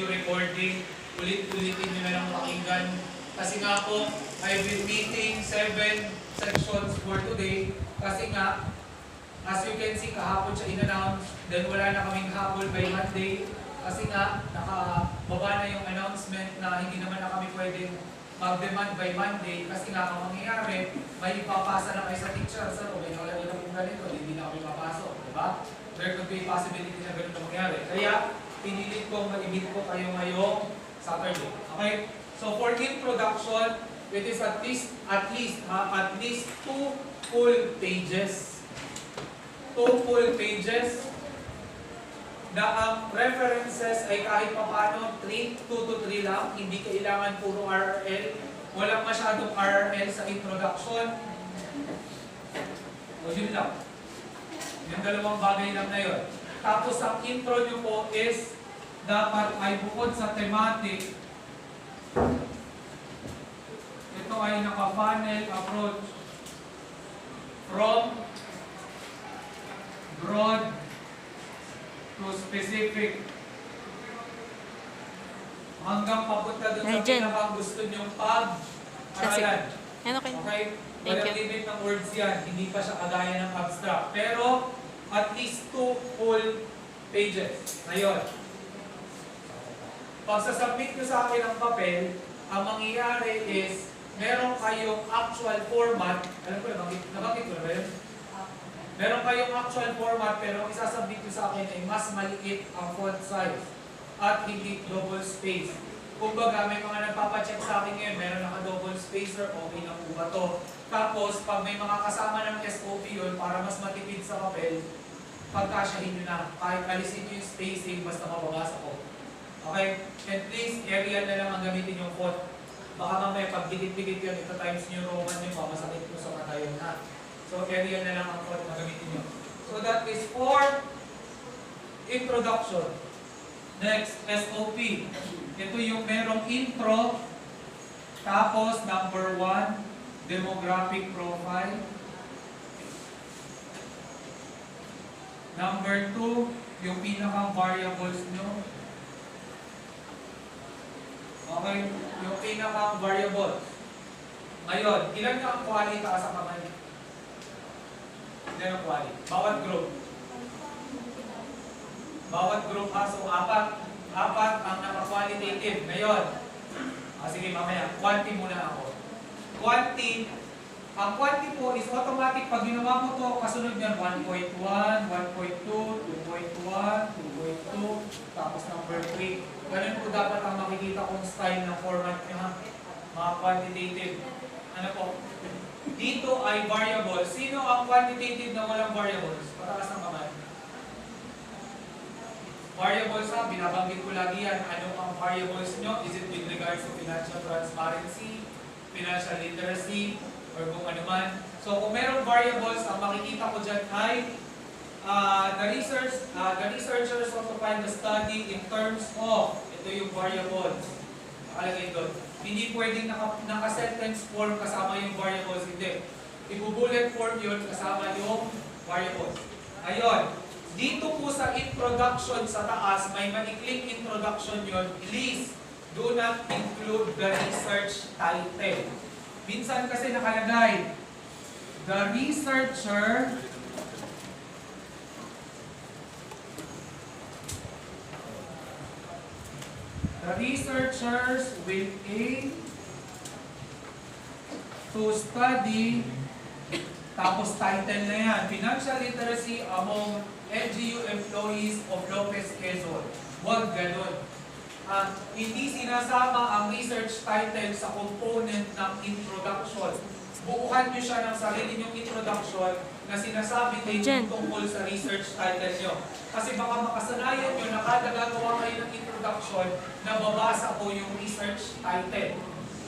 audio recording. Ulit-ulitin nyo na lang pakinggan. Kasi nga po, I've been meeting 7 sections for today. Kasi nga, as you can see, kahapon siya in-announce. Then wala na kaming habol by Monday. Kasi nga, nakababa na yung announcement na hindi naman na kami pwedeng mag-demand by Monday. Kasi nga, ang mangyayari, may ipapasa na kayo sa teacher. Sir, may nakalagay na kung ganito, hindi na kami papasok. Diba? There could be a possibility na ganito mangyayari. Kaya, pinilit kong mag-ibig ko kayo ngayong Saturday. Okay? So, for introduction, it is at least 2 full pages. 2 full pages na ang references ay kahit paano 2 to 3 lang, hindi kailangan puro RRL. Walang masyadong RRL sa introduction. O yun lang. Yung dalawang bagay lang na yun. Tapos ang intro nyo po is dapat ay bukod sa thematic, ito ay naka-funnel approach from broad to specific hanggang papunta doon sa pinakang gusto nyong pag-aralan. Okay? Walang limit ng words yan. Hindi pa siya kagaya ng abstract. Pero at least 2 full pages. Ngayon, pag sasubmit nyo sa akin ang papel, ang mangyayari is meron kayong actual format. Alam ko na, nabanggit ko na ba yun? Meron kayong actual format pero ang isasubmit nyo sa akin ay mas maliit ang font size at hindi double space. Kumbaga, may mga nagpapacheck sa akin ngayon, meron naka-double spacer, okay na po ba to? Tapos, pag may mga kasama ng SOP yun, para mas matipid sa papel, pagkasyahin nyo na, kahit alisin nyo yung spacing, basta mababasa ko. Okay? And please, area na lang ang gamitin yung font. Baka mamaya, pag dikit-dikit yun, ito times New Roman yun, masakit mo sa mata yun, ha? So, area na lang ang font na gamitin nyo. So, that is for introduction. Next, SOP. Ito yung merong intro. Tapos, number 1, demographic profile. Number 2, yung pinakang variables nyo. Okay, yung pinakang variables. Ngayon, ilan na ang quality sa kamay? Ilan ang quality? Bawat group. Bawat group ha, so apat ang naka-qualitative. Ngayon, sige mamaya, quantity muna ako. Quantity, ang quantity po is automatic. Pag ginawa mo to, kasunod yan, 1.1, 1.2, 2.1, 2.2, tapos number 3. Ganun po dapat ang makikita kong style ng format nyo ha, mga quantitative. Ano po? Dito ay variables. Sino ang quantitative na walang variables? Patakas ng kamay. Variables ha, binabanggit ko lagi yan. Ano ang variables nyo? Is it with regards to financial transparency, financial literacy, or kung ano man? So kung merong variables, ang makikita ko dyan ay the researchers want to find the study in terms of, ito yung variables. Nakalagay doon. Hindi pwedeng naka-sentence form kasama yung variables. Hindi. Ibu-bullet form yun kasama yung variables. Ayun. Dito po sa introduction sa taas, may maikling introduction yun. Please, do not include the research title. Minsan kasi nakalagay, the researcher the researchers will aim to study, tapos title na yan, Financial Literacy among LGU employees of Lopez Quezon. Huwag ganun. Hindi sinasama ang research title sa component ng introduction. Buuhan nyo siya ng sarili nyong introduction na sinasabi din tungkol sa research title nyo. Kasi baka makasanayan nyo na kada gagawa kayo ng introduction, nababasa ko yung research title,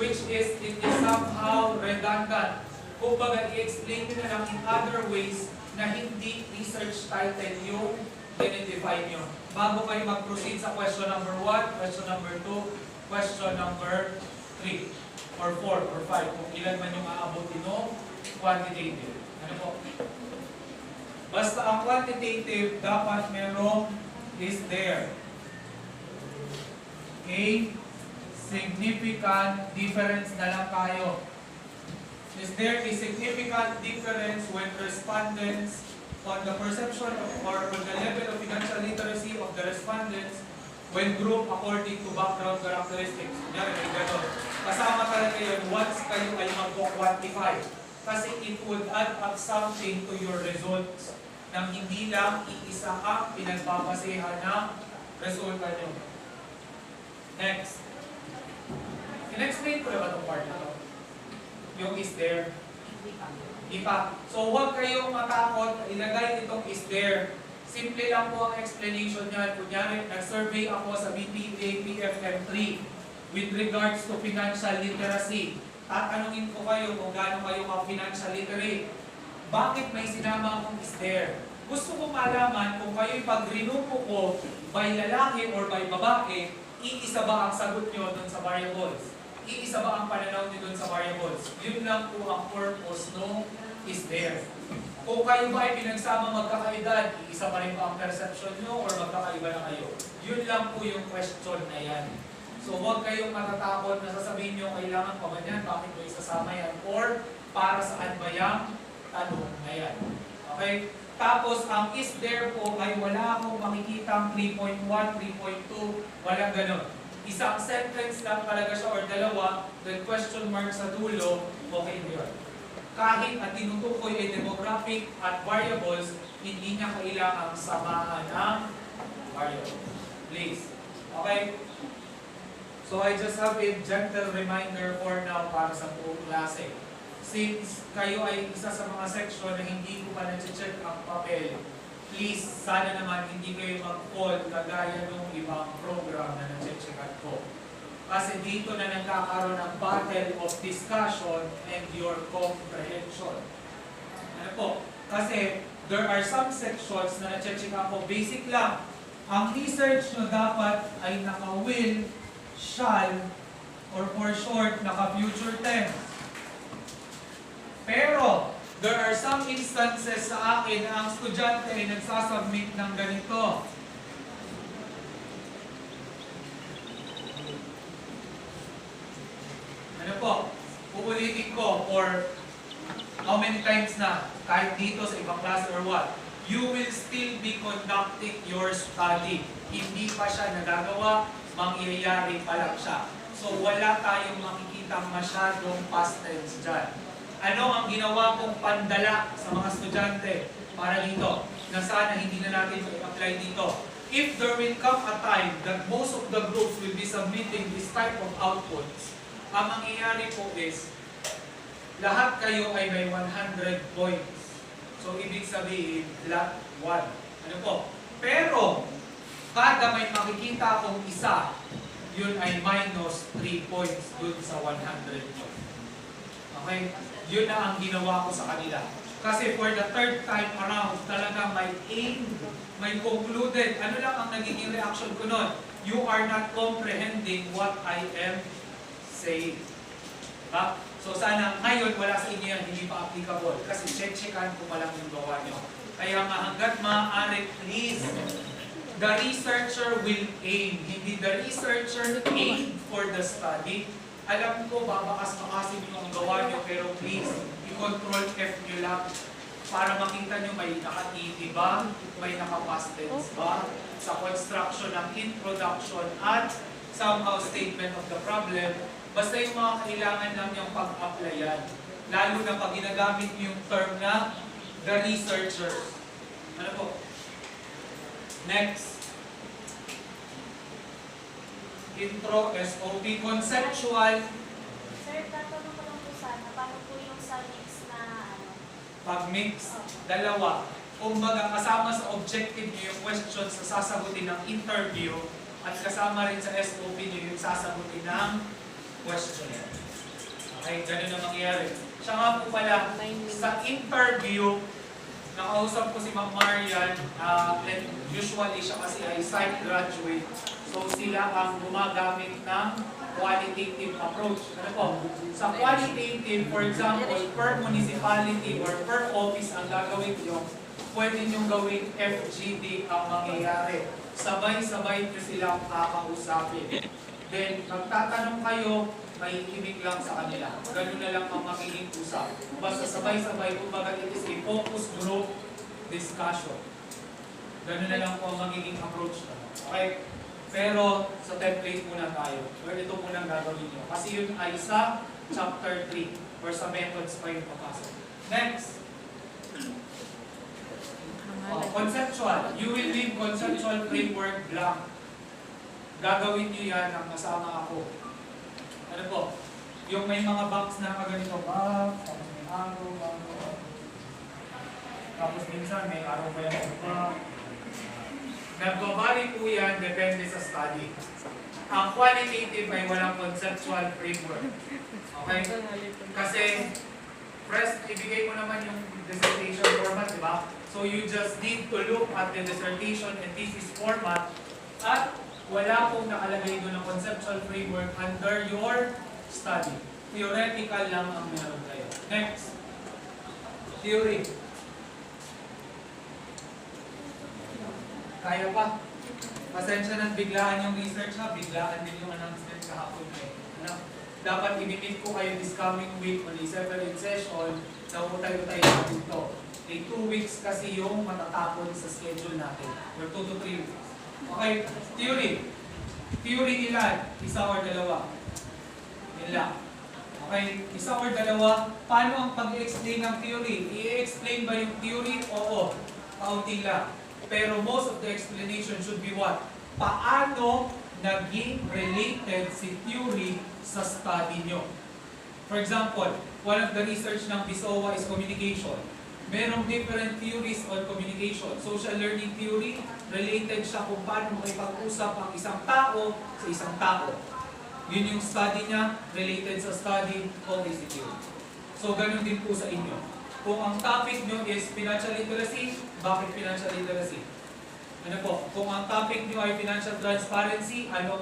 which is, it is somehow redundant. Kung baga, i-explain nyo na lang in other ways na hindi research title yung identify nyo. Bago kayo mag-proceed sa question number 1, question number 2, question number 3, or 4, or 5, kung ilan man yung aabutin ng quantitative. Ano po? Basta ang quantitative, dapat merong is there. a significant difference na lang tayo. Is there a significant difference when respondents on the perception of, or on the level of financial literacy of the respondents when grouped according to background characteristics? Yan, may gano'n. Kasama talaga yun once kayo ay mag-quantify. Kasi it would add up something to your results nang hindi lang iisa ang pinagpapasehan ng resulta nyo. Next. In-explain ko na ba itong part na ito? Yung is there. Di pa. So huwag kayong matakot, ilagay itong is there. Simple lang po ang explanation niyan. Kunyari, nag-survey ako sa BPA PFM3 with regards to financial literacy. Tatanungin ko kayo kung gaano kayo ka-financial literate. Bakit may sinama akong is there? Gusto ko malaman kung kayo'y pag-rinupo ko by lalaki or by babae, iisa ba ang sagot nyo dun sa variables? Iisa ba ang pananaw nyo dun sa variables? Yun lang po ang purpose no is there. Kung kayo ba ay pinagsama magkakaedad, iisa pa rin ba ang perception nyo or magkakaiba na kayo? Yun lang po yung question na yan. So huwag kayong matatakot na sasabihin nyo kailangan pa man yan, bakit mo isasama yan? Or para saan ba yung tanong na yan? Okay? Tapos ang is there po ay wala akong makikitang 3.1, 3.2, walang ganun. Isang sentence lang talaga siya or dalawa, then question mark sa dulo, okay na yun. Kahit at tinutukoy ay demographic at variables, hindi niya kailangang samahan ng variable. Please. Okay? So I just have a gentle reminder for now para sa buong klase. Since kayo ay isa sa mga section na hindi ko pa na-check ang papel, please, sana naman hindi kayo mag-call kagaya ng ibang program na na-checkan ko. Kasi dito na nagkakaroon ng battle of discussion and your comprehension. Ano po? Kasi there are some sections na na-checkan ko, basic lang. Ang research nyo dapat ay naka-will, shall, or for short, naka-future tense. Pero, there are some instances sa akin na ang estudyante ay nagsasubmit ng ganito. Ano po? Uulitin ko for how many times na, kahit dito sa ibang klase or what, you will still be conducting your study. Hindi pa siya nagagawa, mangyayari pa lang siya. So wala tayong makikita masyadong past tense dyan. Ano ang ginawa kong pandala sa mga estudyante para dito, na sana hindi na natin i-apply dito? If there will come a time that most of the groups will be submitting this type of outputs, ang mangyayari po is, lahat kayo ay may 100 points. So, ibig sabihin, lot 1. Ano po? Pero, kada may makikita akong isa, yun ay minus 3 points dun sa 100 points. Okay? Yun na ang ginawa ko sa kanila. Kasi for the third time around, talagang may aim, may concluded. Ano lang ang nagiging reaction ko nun? You are not comprehending what I am saying. Diba? So sana ngayon wala sa inyo yan, hindi pa applicable. Kasi check-checkan ko pa lang yung gawa nyo. Kaya nga hanggat maaari, please, the researcher will aim. Hindi the researcher aim for the study. Alam ko, babakas-bakasin nyo ang gawa nyo, pero please, i-control F nyo lang para makita nyo may naka-ED ba, may naka-past tense ba, sa construction ng introduction at somehow statement of the problem. Basta yung mga kailangan lang yung pag-applyan. Lalo na pag ginagamit nyo yung term na the researchers. Ano po? Next. Intro, SOP, conceptual. Sir, tatanong ko lang po sana, paano po yung sa mix na ano? Pag-mix, dalawa. Kumbaga, kasama sa objective nyo yung questions na sasagutin ng interview at kasama rin sa SOP nyo yung sasagutin ng questionnaire. Okay, ganun ang mangyayari. Siya nga po pala, sa interview, nakausap ko si Ma'am Marian, and usually siya kasi ay site graduate. So sila ang gumagamit ng qualitative approach. Ano po? Sa qualitative, for example, per municipality or per office ang gagawin nyo, pwede nyo gawing FGD ang mangyayari. Sabay-sabay nyo silang kakausapin. Then, magtatanong kayo, may ibig lang sa kanila. Ganun na lang ang magiging usap. Basta sabay-sabay, kumbaga it is a focus group discussion. Ganun na lang po ang magiging approach na. Okay? Pero sa template muna tayo. Or ito muna ang gagawin nyo. Kasi yun ay sa chapter 3 or sa methods pa yung papasok. Next. Conceptual. You will leave conceptual framework blank. Gagawin nyo yan ang kasama ako. Ano po? Yung may mga box na kaganito, box, tapos may arrow. Tapos minsan may arrow pa yung box. Nagbabalik po yan, depende sa study. Ang qualitative ay walang conceptual framework. Okay? Kasi, ibigay mo naman yung dissertation format, di ba? So you just need to look at the dissertation and thesis format at wala pong nakalagay doon ng conceptual framework under your study. Theoretical lang ang meron kayo. Next. Theory. Kaya pa. Pasensya na biglaan yung research ha. Biglaan din yung announcement kahapon. Dapat i-meet ko kayo this coming week on a separate session na utay-utay natin ito. 2 weeks kasi yung matatapon sa schedule natin. Or 2 to 3 weeks. Okay, theory. Theory ilan? Isa or dalawa? Ilan? Okay, isa or dalawa? Paano ang pag-explain ng theory? I-explain ba yung theory? Oo. Kaunti lang. Pero most of the explanation should be what? Paano naging related si theory sa study nyo? For example, one of the research ng BISOA is communication. Merong different theories on communication. Social learning theory, related siya kung paano makipag-usap ang isang tao sa isang tao. Yun yung study niya, related sa study of this theory. So, ganun din po sa inyo. Kung ang topic nyo is financial literacy, bakit financial literacy? Ano po? Kung ang topic nyo ay financial transparency, ano